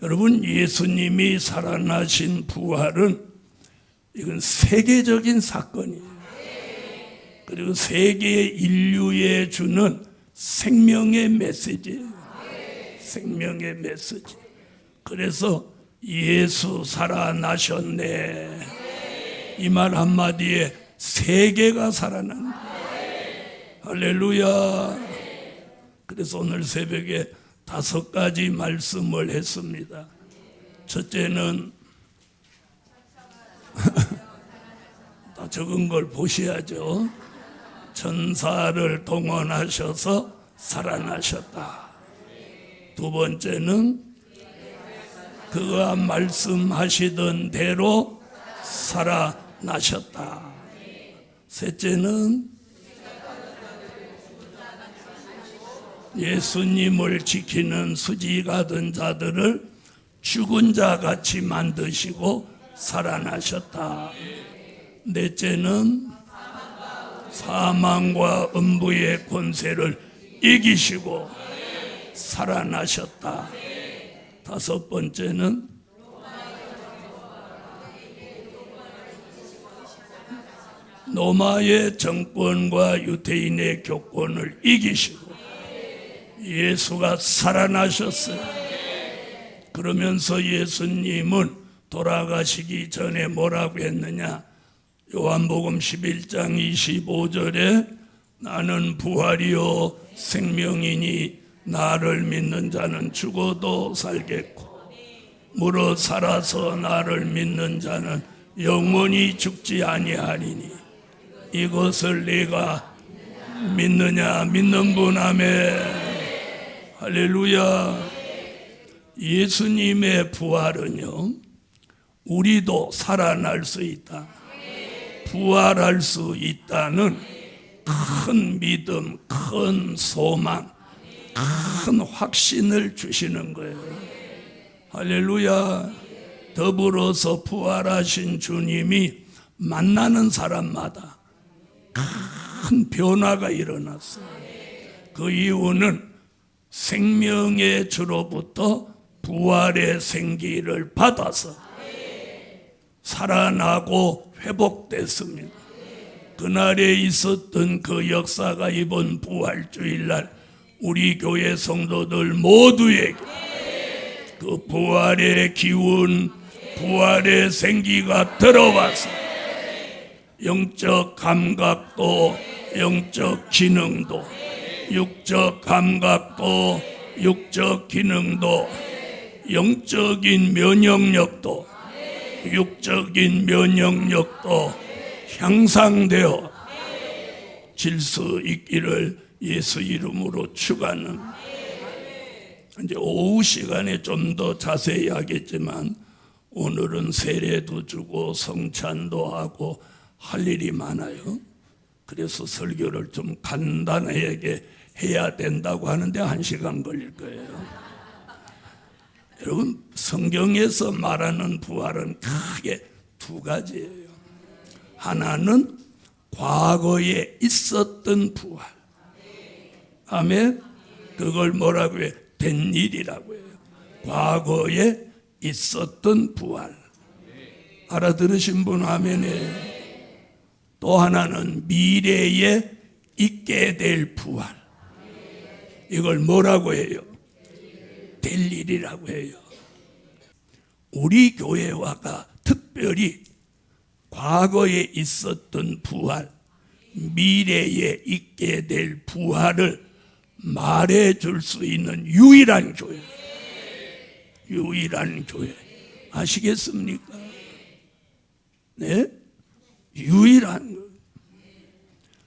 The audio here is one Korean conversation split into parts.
여러분, 예수님이 살아나신 부활은 이건 세계적인 사건이에요. 그리고 세계 인류에 주는 생명의 메시지예요. 생명의 메시지. 그래서 예수 살아나셨네, 이 말 한마디에 세계가 살아난다. 할렐루야. 그래서 오늘 새벽에 5가지 말씀을 했습니다. 첫째는 다 적은 걸 보셔야죠. 천사를 동원하셔서 살아나셨다. 두 번째는 그가 말씀하시던 대로 살아나셨다. 셋째는 예수님을 지키는 수지가 된 자들을 죽은 자 같이 만드시고 살아나셨다. 넷째는 사망과 음부의 권세를 이기시고 살아나셨다. 다섯 번째는 로마의 정권과 유대인의 교권을 이기시고 예수가 살아나셨어요. 그러면서 예수님은 돌아가시기 전에 뭐라고 했느냐? 요한복음 11장 25절에 나는 부활이요 생명이니 나를 믿는 자는 죽어도 살겠고 무릇 살아서 나를 믿는 자는 영원히 죽지 아니하리니 이것을 네가 믿느냐? 믿는 분 아멘. 할렐루야. 예수님의 부활은요, 우리도 살아날 수 있다, 부활할 수 있다는 큰 믿음, 큰 소망, 큰 확신을 주시는 거예요. 할렐루야. 더불어서 부활하신 주님이 만나는 사람마다 큰 변화가 일어났어요. 그 이유는 생명의 주로부터 부활의 생기를 받아서 살아나고 회복됐습니다. 그날에 있었던 그 역사가 이번 부활주일날 우리 교회 성도들 모두에게 그 부활의 기운, 부활의 생기가 들어와서 영적 감각도, 영적 기능도, 육적 감각도, 육적 기능도, 영적인 면역력도, 육적인 면역력도 향상되어 질수 있기를 예수 이름으로 축원하는. 이제 오후 시간에 좀 더 자세히 하겠지만 오늘은 세례도 주고 성찬도 하고 할 일이 많아요. 그래서 설교를 좀 간단하게 해야 된다고 하는데 1시간 걸릴 거예요. 여러분, 성경에서 말하는 부활은 크게 2가지예요. 하나는 과거에 있었던 부활. 아멘. 그걸 뭐라고 해요? 된 일이라고 해요. 과거에 있었던 부활. 알아들으신 분 아멘이에요. 또 하나는 미래에 있게 될 부활. 이걸 뭐라고 해요? 될 일이라고 해요. 우리 교회와가 특별히 과거에 있었던 부활, 미래에 있게 될 부활을 말해줄 수 있는 유일한 교회. 유일한 교회. 아시겠습니까? 네? 유일한 거.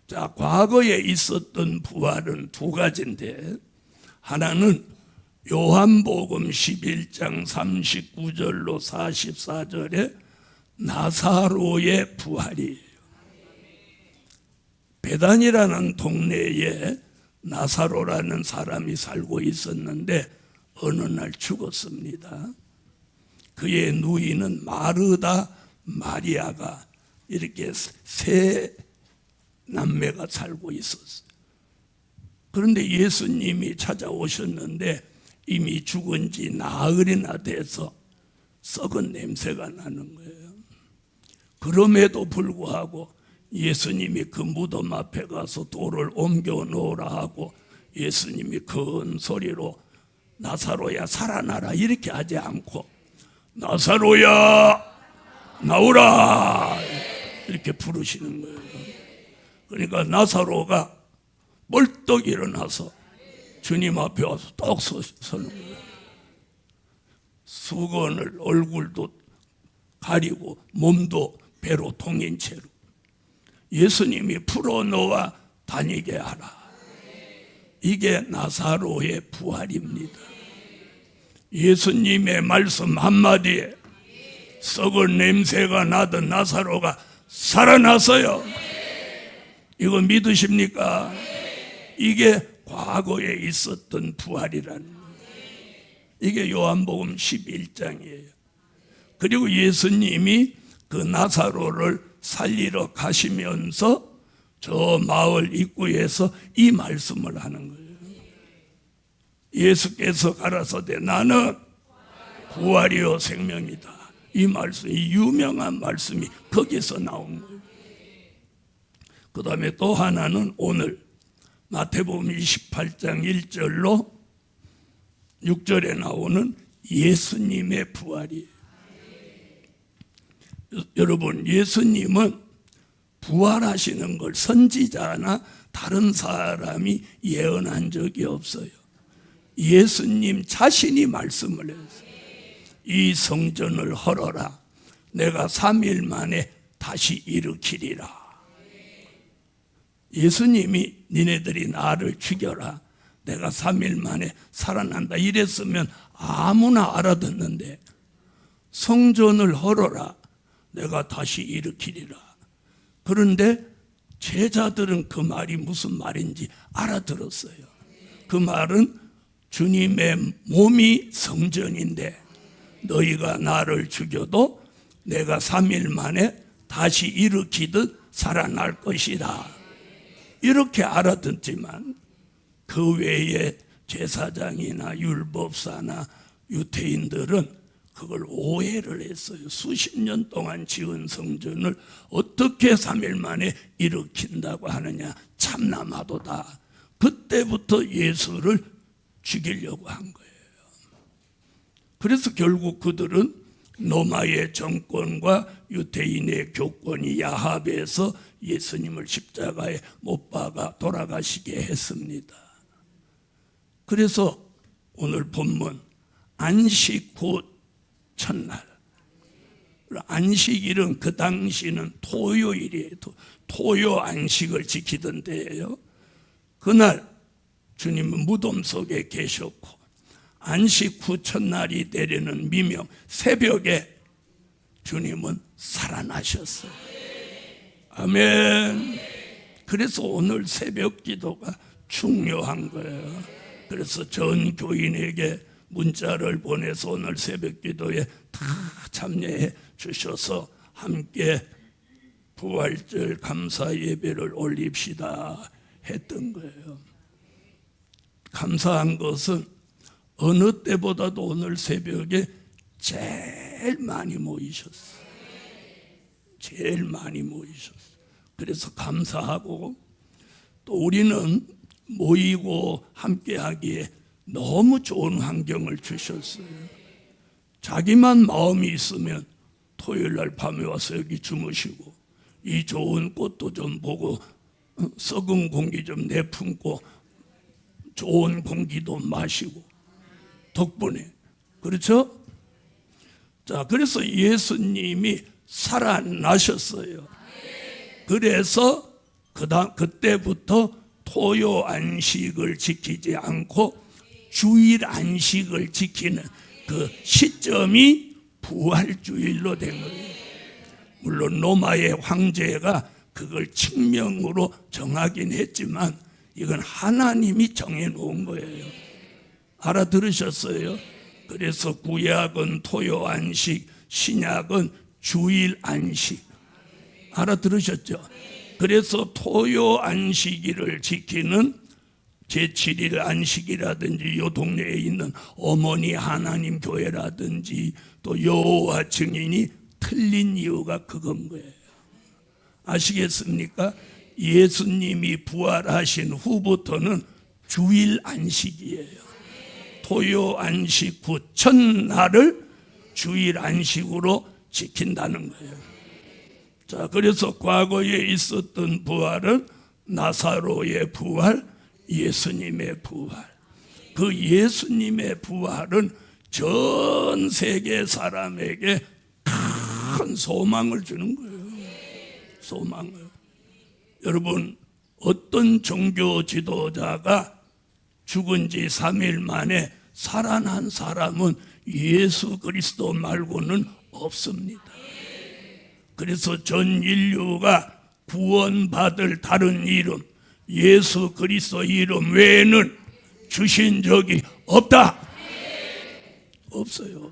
자, 과거에 있었던 부활은 2가지인데 하나는 요한복음 11장 39절로 44절에 나사로의 부활이에요. 베단이라는 동네에 나사로라는 사람이 살고 있었는데 어느 날 죽었습니다. 그의 누이는 마르다, 마리아가 이렇게 3 남매가 살고 있었어요. 그런데 예수님이 찾아오셨는데 이미 죽은 지 나흘이나 돼서 썩은 냄새가 나는 거예요. 그럼에도 불구하고 예수님이 그 무덤 앞에 가서 돌을 옮겨 놓으라 하고 예수님이 큰 소리로 나사로야 살아나라 이렇게 하지 않고 나사로야 나오라 이렇게 부르시는 거예요. 그러니까 나사로가 벌떡 일어나서 주님 앞에 와서 떡 서는 거예요. 수건을 얼굴도 가리고 몸도 배로 동인 채로 예수님이 풀어놓아 다니게 하라. 이게 나사로의 부활입니다. 예수님의 말씀 한마디에 썩은 냄새가 나던 나사로가 살아났어요. 이거 믿으십니까? 이게 과거에 있었던 부활이라는 거예요. 이게 요한복음 11장이에요. 그리고 예수님이 그 나사로를 살리러 가시면서 저 마을 입구에서 이 말씀을 하는 거예요. 예수께서 가라사대 나는 부활이요 생명이다. 이 말씀, 이 유명한 말씀이 거기서 나온 거예요. 그 다음에 또 하나는 오늘 마태복음 28장 1절로 6절에 나오는 예수님의 부활이에요. 여러분, 예수님은 부활하시는 걸 선지자나 다른 사람이 예언한 적이 없어요. 예수님 자신이 말씀을 했어요. 이 성전을 헐어라. 내가 3일 만에 다시 일으키리라. 예수님이 니네들이 나를 죽여라. 내가 3일 만에 살아난다. 이랬으면 아무나 알아듣는데 성전을 헐어라. 내가 다시 일으키리라. 그런데 제자들은 그 말이 무슨 말인지 알아들었어요. 그 말은 주님의 몸이 성전인데 너희가 나를 죽여도 내가 3일 만에 다시 일으키듯 살아날 것이다. 이렇게 알아듣지만 그 외에 제사장이나 율법사나 유태인들은 그걸 오해를 했어요. 수십 년 동안 지은 성전을 어떻게 3일 만에 일으킨다고 하느냐. 참나마도다. 그때부터 예수를 죽이려고 한 거예요. 그래서 결국 그들은 로마의 정권과 유대인의 교권이 야합해서 예수님을 십자가에 못 박아 돌아가시게 했습니다. 그래서 오늘 본문 안식 후 첫날, 안식일은 그 당시는 토요일이에요. 토요 안식을 지키던 때예요. 그날 주님은 무덤 속에 계셨고 안식 후 첫날이 되려는 미명 새벽에 주님은 살아나셨어요. 아멘. 그래서 오늘 새벽 기도가 중요한 거예요. 그래서 전 교인에게 문자를 보내서 오늘 새벽 기도에 다 참여해 주셔서 함께 부활절 감사 예배를 올립시다 했던 거예요. 감사한 것은 어느 때보다도 오늘 새벽에 제일 많이 모이셨어요. 제일 많이 모이셨어요. 그래서 감사하고 또 우리는 모이고 함께하기에 너무 좋은 환경을 주셨어요. 자기만 마음이 있으면 토요일 날 밤에 와서 여기 주무시고 이 좋은 꽃도 좀 보고 썩은 공기 좀 내품고 좋은 공기도 마시고 덕분에 그렇죠? 자, 그래서 예수님이 살아나셨어요. 그래서 그때부터 토요 안식을 지키지 않고 주일 안식을 지키는 그 시점이 부활주일로 된 거예요. 물론 로마의 황제가 그걸 칙명으로 정하긴 했지만 이건 하나님이 정해놓은 거예요. 알아들으셨어요? 그래서 구약은 토요 안식, 신약은 주일 안식. 알아들으셨죠? 그래서 토요 안식일을 지키는 제7일 안식이라든지 요 동네에 있는 어머니 하나님 교회라든지 또 여호와 증인이 틀린 이유가 그건 거예요. 아시겠습니까? 예수님이 부활하신 후부터는 주일 안식이에요. 토요 안식 후 첫날을 주일 안식으로 지킨다는 거예요. 자, 그래서 과거에 있었던 부활은 나사로의 부활, 예수님의 부활. 그 예수님의 부활은 전 세계 사람에게 큰 소망을 주는 거예요. 소망을. 여러분, 어떤 종교 지도자가 죽은 지 3일 만에 살아난 사람은 예수 그리스도 말고는 없습니다. 그래서 전 인류가 구원받을 다른 이름, 예수 그리스도 이름 외에는 주신 적이 없다. 없어요.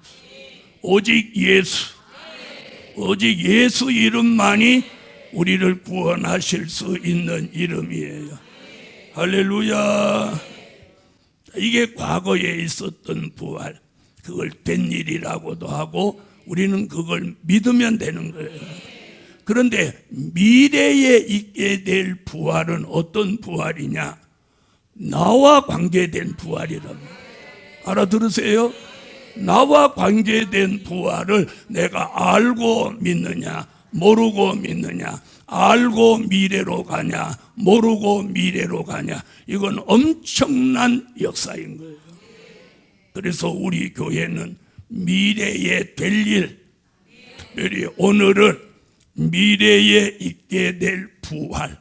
오직 예수, 오직 예수 이름만이 우리를 구원하실 수 있는 이름이에요. 할렐루야. 이게 과거에 있었던 부활, 그걸 된 일이라고도 하고 우리는 그걸 믿으면 되는 거예요. 그런데 미래에 있게 될 부활은 어떤 부활이냐? 나와 관계된 부활이랍니다. 알아들으세요? 나와 관계된 부활을 내가 알고 믿느냐, 모르고 믿느냐, 알고 미래로 가냐, 모르고 미래로 가냐, 이건 엄청난 역사인 거예요. 그래서 우리 교회는 미래에 될 일, 특별히 오늘은 미래에 있게 될 부활.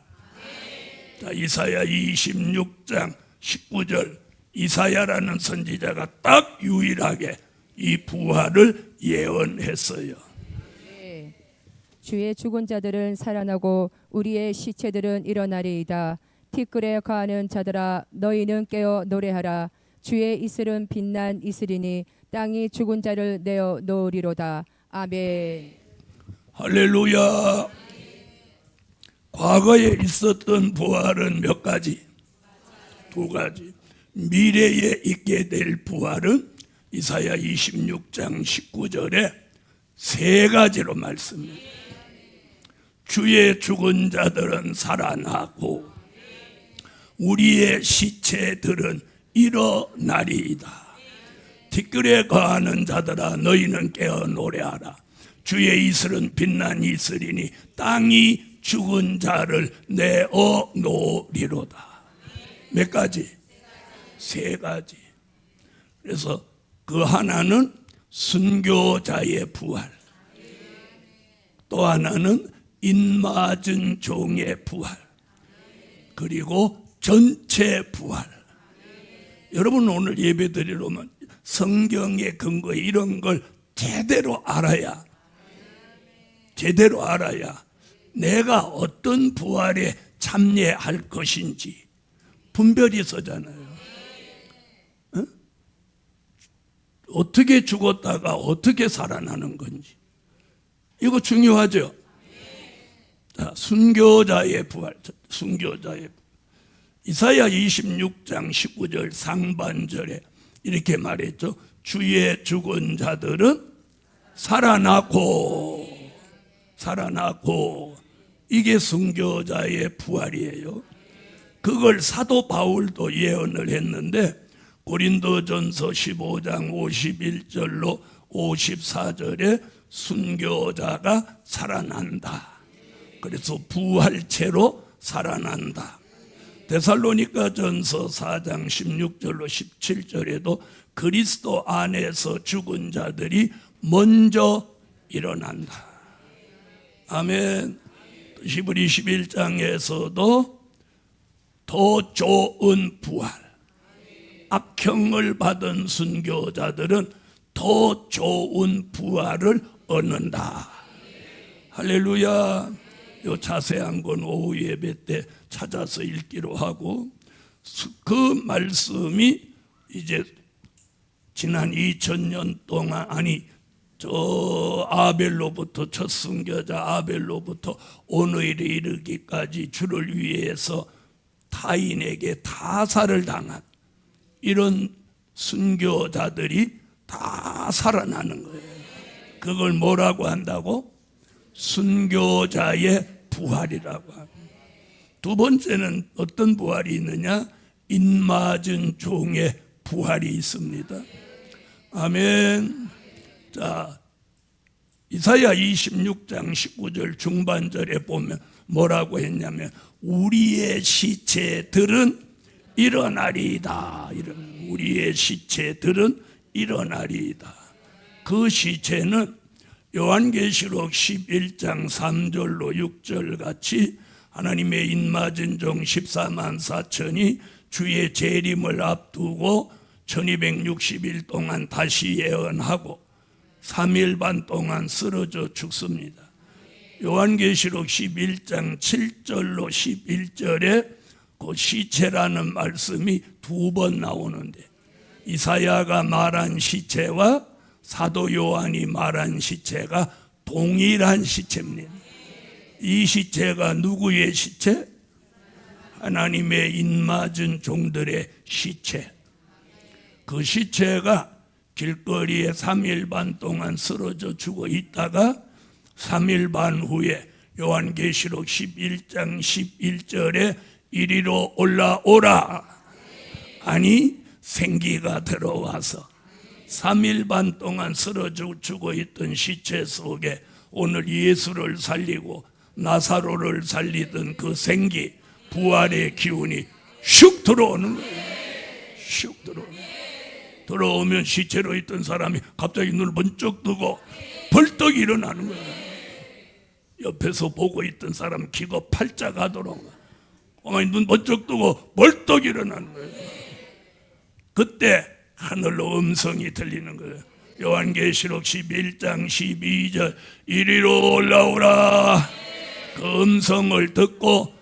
자, 이사야 26장 19절, 이사야라는 선지자가 딱 유일하게 이 부활을 예언했어요. 주의 죽은 자들은 살아나고 우리의 시체들은 일어나리이다. 티끌에 거하는 자들아, 너희는 깨어 노래하라. 주의 이슬은 빛난 이슬이니 땅이 죽은 자를 내어 놓으리로다. 아멘. 할렐루야. 과거에 있었던 부활은 몇 가지? 두 가지. 미래에 있게 될 부활은 이사야 26장 19절에 세 가지로 말씀합니다. 주의 죽은 자들은 살아나고 우리의 시체들은 일어나리이다. 티끌에 거하는 자들아, 너희는 깨어 노래하라. 주의 이슬은 빛난 이슬이니 땅이 죽은 자를 내어 놓으리로다. 몇 가지? 세 가지. 그래서 그 하나는 순교자의 부활, 또 하나는 인맞은 종의 부활, 그리고 전체 부활. 여러분, 오늘 예배 드리려면 성경의 근거 이런 걸 제대로 알아야 내가 어떤 부활에 참여할 것인지 분별이 서잖아요. 어? 어떻게 죽었다가 어떻게 살아나는 건지 이거 중요하죠. 자, 순교자의 부활, 순교자의 부활. 이사야 26장 19절 상반절에 이렇게 말했죠. 주의 죽은 자들은 살아나고 이게 순교자의 부활이에요. 그걸 사도 바울도 예언을 했는데 고린도전서 15장 51절로 54절에 순교자가 살아난다. 그래서 부활체로 살아난다. 데살로니가전서 4장 16절로 17절에도 그리스도 안에서 죽은 자들이 먼저 일어난다. 아멘. 히브리 11장에서도 더 좋은 부활, 악형을 받은 순교자들은 더 좋은 부활을 얻는다. 할렐루야. 요 자세한 건 오후 예배 때 찾아서 읽기로 하고, 그 말씀이 이제 지난 2000년 동안, 저 아벨로부터, 첫 순교자 아벨로부터 오늘에 이르기까지 주를 위해서 타인에게 타살을 당한 이런 순교자들이 다 살아나는 거예요. 그걸 뭐라고 한다고? 순교자의 부활이라고 합니다. 두 번째는 어떤 부활이 있느냐? 인맞은 종의 부활이 있습니다. 아멘. 자, 이사야 26장 19절 중반절에 보면 뭐라고 했냐면 우리의 시체들은 일어나리이다. 우리의 시체들은 일어나리이다. 그 시체는 요한계시록 11장 3절로 6절 같이 하나님의 인맞은 종 14만 4천이 주의 재림을 앞두고 1260일 동안 다시 예언하고 3일 반 동안 쓰러져 죽습니다. 요한계시록 11장 7절로 11절에 그 시체라는 말씀이 두 번 나오는데 이사야가 말한 시체와 사도 요한이 말한 시체가 동일한 시체입니다. 이 시체가 누구의 시체? 하나님의 인맞은 종들의 시체. 그 시체가 길거리에 3일 반 동안 쓰러져 죽어 있다가 3일 반 후에 요한계시록 11장 11절에 이리로 올라오라. 아니 생기가 들어와서 3일 반 동안 쓰러져 죽어 있던 시체 속에 오늘 예수를 살리고 나사로를 살리던 그 생기 부활의 기운이 슉 들어오는 거예요. 슉 들어오는 거예요. 들어오면 시체로 있던 사람이 갑자기 눈을 번쩍 뜨고 벌떡 일어나는 거예요. 옆에서 보고 있던 사람 기가 팔짝 하도록 가만히 눈 번쩍 뜨고 벌떡 일어나는 거예요. 그때 하늘로 음성이 들리는 거예요. 요한계시록 11장 12절 이리로 올라오라. 그 음성을 듣고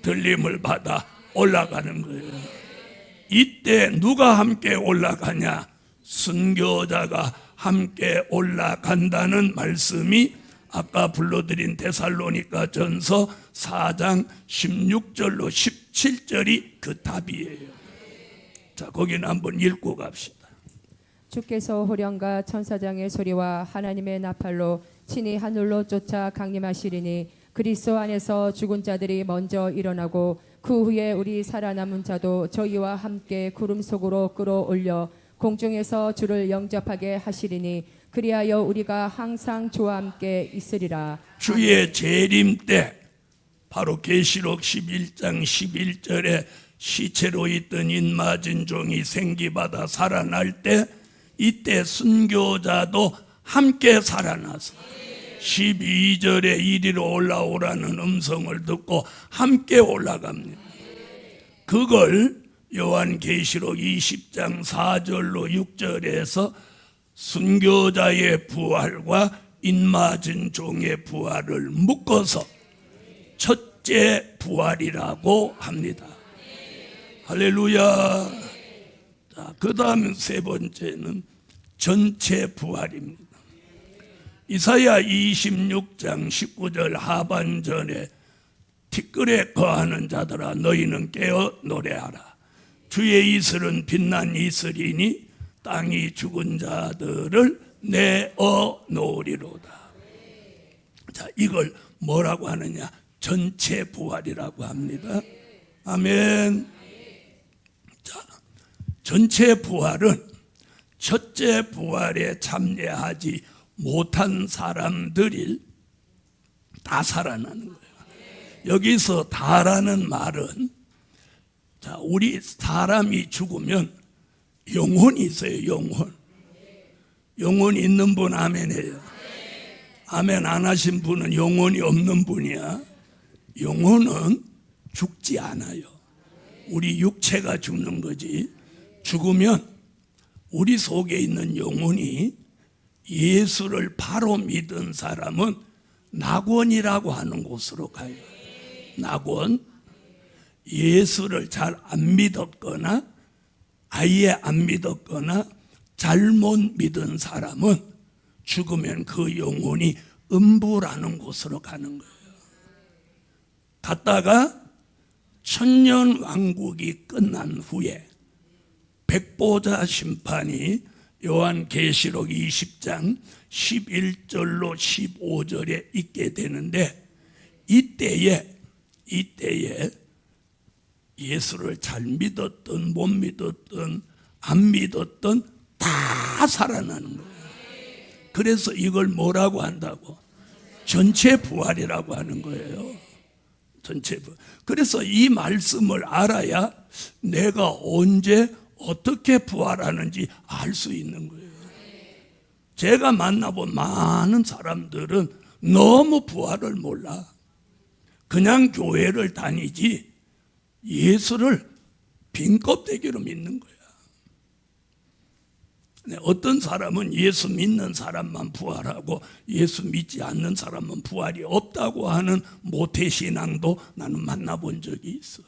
들림을 받아 올라가는 거예요. 이때 누가 함께 올라가냐? 순교자가 함께 올라간다는 말씀이 아까 불러드린 데살로니가 전서 4장 16절로 17절이 그 답이에요. 자, 거기는 한번 읽고 갑시다. 주께서 호령과 천사장의 소리와 하나님의 나팔로 친히 하늘로 쫓아 강림하시리니 그리스도 안에서 죽은 자들이 먼저 일어나고 그 후에 우리 살아남은 자도 저희와 함께 구름 속으로 끌어올려 공중에서 주를 영접하게 하시리니 그리하여 우리가 항상 주와 함께 있으리라. 주의 재림 때 바로 계시록 11장 11절에 시체로 있던 인맞은 종이 생기받아 살아날 때 이때 순교자도 함께 살아나서 12절에 이리로 올라오라는 음성을 듣고 함께 올라갑니다. 그걸 요한계시록 20장 4절로 6절에서 순교자의 부활과 인맞은 종의 부활을 묶어서 첫째 부활이라고 합니다. 할렐루야. 자, 그 다음 세 번째는 전체 부활입니다. 이사야 26장 19절 하반절에 티끌에 거하는 자들아 너희는 깨어 노래하라. 주의 이슬은 빛난 이슬이니 땅이 죽은 자들을 내어 놓으리로다. 자, 이걸 뭐라고 하느냐? 전체 부활이라고 합니다. 아멘. 자, 전체 부활은 첫째 부활에 참여하지 못한 사람들이 다 살아나는 거예요. 여기서 다라는 말은 자, 우리 사람이 죽으면 영혼이 있어요. 영혼이 있는 분 아멘해요. 아멘 안 하신 분은 영혼이 없는 분이야. 영혼은 죽지 않아요. 우리 육체가 죽는 거지. 죽으면 우리 속에 있는 영혼이 예수를 바로 믿은 사람은 낙원이라고 하는 곳으로 가요. 낙원. 예수를 잘 안 믿었거나 아예 안 믿었거나 잘못 믿은 사람은 죽으면 그 영혼이 음부라는 곳으로 가는 거예요. 갔다가 천년 왕국이 끝난 후에 백보자 심판이 요한계시록 20장 11절로 15절에 있게 되는데, 이때에 예수를 잘 믿었던 못 믿었던 안 믿었던 다 살아나는 거예요. 그래서 이걸 뭐라고 한다고? 전체 부활이라고 하는 거예요. 전체 부활. 그래서 이 말씀을 알아야 내가 언제 어떻게 부활하는지 알 수 있는 거예요. 제가 만나본 많은 사람들은 너무 부활을 몰라. 그냥 교회를 다니지 예수를 빈 껍데기로 믿는 거야. 어떤 사람은 예수 믿는 사람만 부활하고 예수 믿지 않는 사람은 부활이 없다고 하는 모태신앙도 나는 만나본 적이 있어.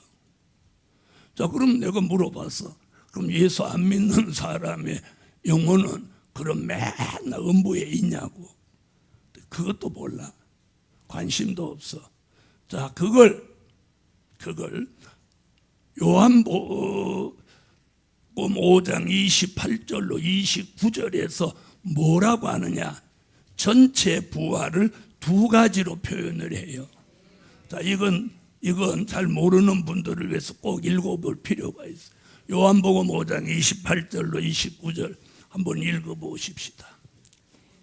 자, 그럼 내가 물어봤어. 그럼 예수 안 믿는 사람의 영혼은 그럼 맨날 음부에 있냐고. 그것도 몰라. 관심도 없어. 자, 그걸 요한복음 5장 28절로 29절에서 뭐라고 하느냐? 전체 부활을 두 가지로 표현을 해요. 자, 이건 잘 모르는 분들을 위해서 꼭 읽어볼 필요가 있어요. 요한복음 5장 28절로 29절 한번 읽어보십시다.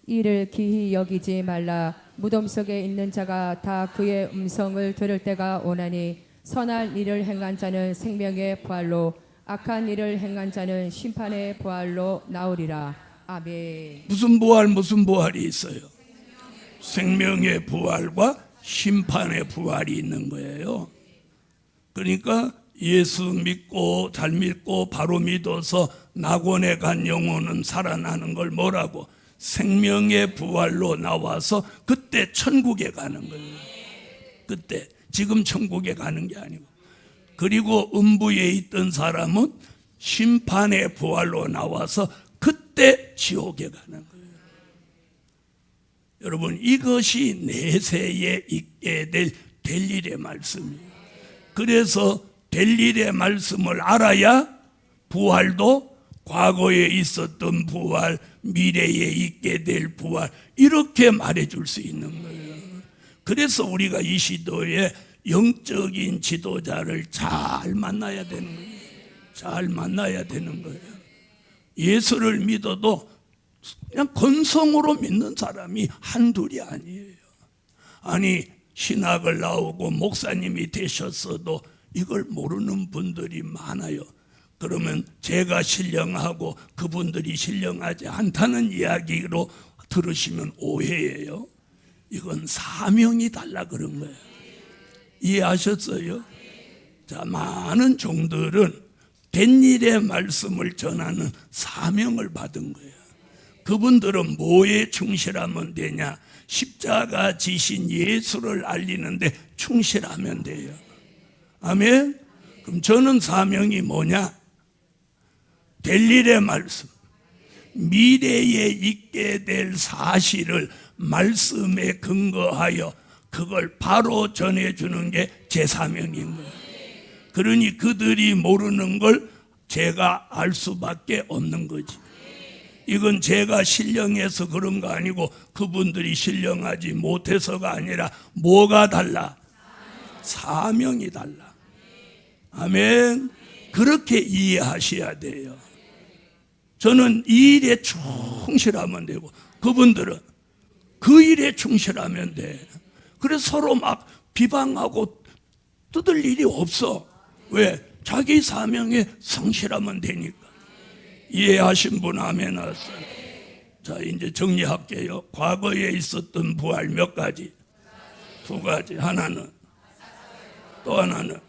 이를 기히 여기지 말라. 무덤 속에 있는 자가 다 그의 음성을 들을 때가 오나니 선한 일을 행한 자는 생명의 부활로, 악한 일을 행한 자는 심판의 부활로 나오리라. 아멘. 무슨 부활이 있어요? 생명의 부활과 심판의 부활이 있는 거예요. 그러니까 예수 믿고 잘 믿고 바로 믿어서 낙원에 간 영혼은 살아나는 걸 뭐라고? 생명의 부활로 나와서 그때 천국에 가는 거예요. 그때 지금 천국에 가는 게 아니고. 그리고 음부에 있던 사람은 심판의 부활로 나와서 그때 지옥에 가는 거예요. 여러분, 이것이 내세에 있게 될 일의 말씀이에요. 그래서 될 일의 말씀을 알아야 부활도 과거에 있었던 부활, 미래에 있게 될 부활, 이렇게 말해줄 수 있는 거예요. 그래서 우리가 이 시도에 영적인 지도자를 잘 만나야 되는 거예요. 잘 만나야 되는 거예요. 예수를 믿어도 그냥 건성으로 믿는 사람이 한둘이 아니에요. 아니, 신학을 나오고 목사님이 되셨어도 이걸 모르는 분들이 많아요. 그러면 제가 신령하고 그분들이 신령하지 않다는 이야기로 들으시면 오해예요. 이건 사명이 달라 그런 거예요. 이해하셨어요? 자, 많은 종들은 된 일의 말씀을 전하는 사명을 받은 거예요. 그분들은 뭐에 충실하면 되냐? 십자가 지신 예수를 알리는데 충실하면 돼요. 아멘? 그럼 저는 사명이 뭐냐? 될 일의 말씀, 미래에 있게 될 사실을 말씀에 근거하여 그걸 바로 전해주는 게 제 사명인 거예요. 그러니 그들이 모르는 걸 제가 알 수밖에 없는 거지. 이건 제가 신령해서 그런 거 아니고 그분들이 신령하지 못해서가 아니라 뭐가 달라? 사명이 달라. 아멘. 그렇게 이해하셔야 돼요. 저는 이 일에 충실하면 되고 그분들은 그 일에 충실하면 돼. 그래서 서로 막 비방하고 뜯을 일이 없어. 왜? 자기 사명에 성실하면 되니까. 이해하신 분 아멘 하세요. 자, 이제 정리할게요. 과거에 있었던 부활 몇 가지? 두 가지. 하나는, 또 하나는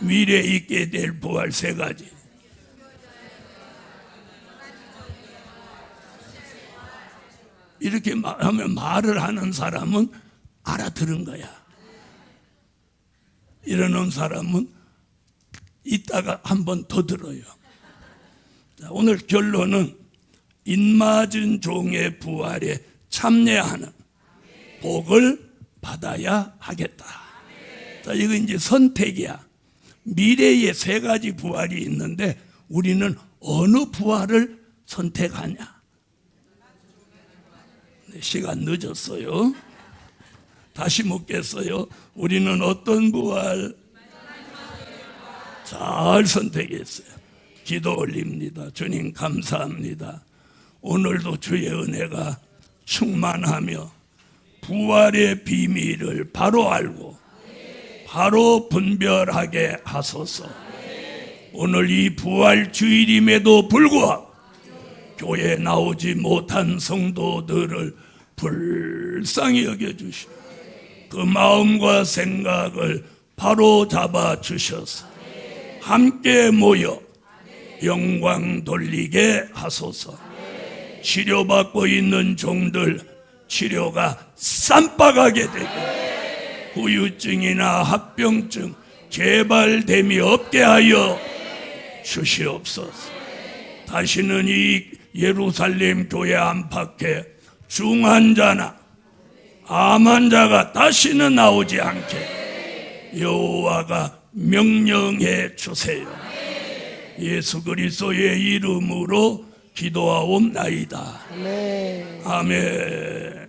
미래에 있게 될 부활 세 가지. 이렇게 하면 말을 하는 사람은 알아들은 거야. 이러는 사람은 이따가 한 번 더 들어요. 자, 오늘 결론은 인맞은 종의 부활에 참여하는 복을 받아야 하겠다. 자, 이거 이제 선택이야. 미래의 세 가지 부활이 있는데 우리는 어느 부활을 선택하냐? 시간 늦었어요. 다시 묻겠어요. 우리는 어떤 부활? 잘 선택했어요. 기도 올립니다. 주님 감사합니다. 오늘도 주의 은혜가 충만하며 부활의 비밀을 바로 알고 바로 분별하게 하소서. 오늘 이 부활 주일임에도 불구하고 교회에 나오지 못한 성도들을 불쌍히 여겨주시고 그 마음과 생각을 바로 잡아 주셔서 함께 모여 영광 돌리게 하소서. 치료받고 있는 종들 치료가 쌈박하게 되고 후유증이나 합병증 재발됨이 없게 하여 주시옵소서. 다시는 이 예루살렘 교회 안팎에 중환자나 암 환자가 다시는 나오지 않게 여호와가 명령해 주세요. 예수 그리스도의 이름으로 기도하옵나이다. 아멘.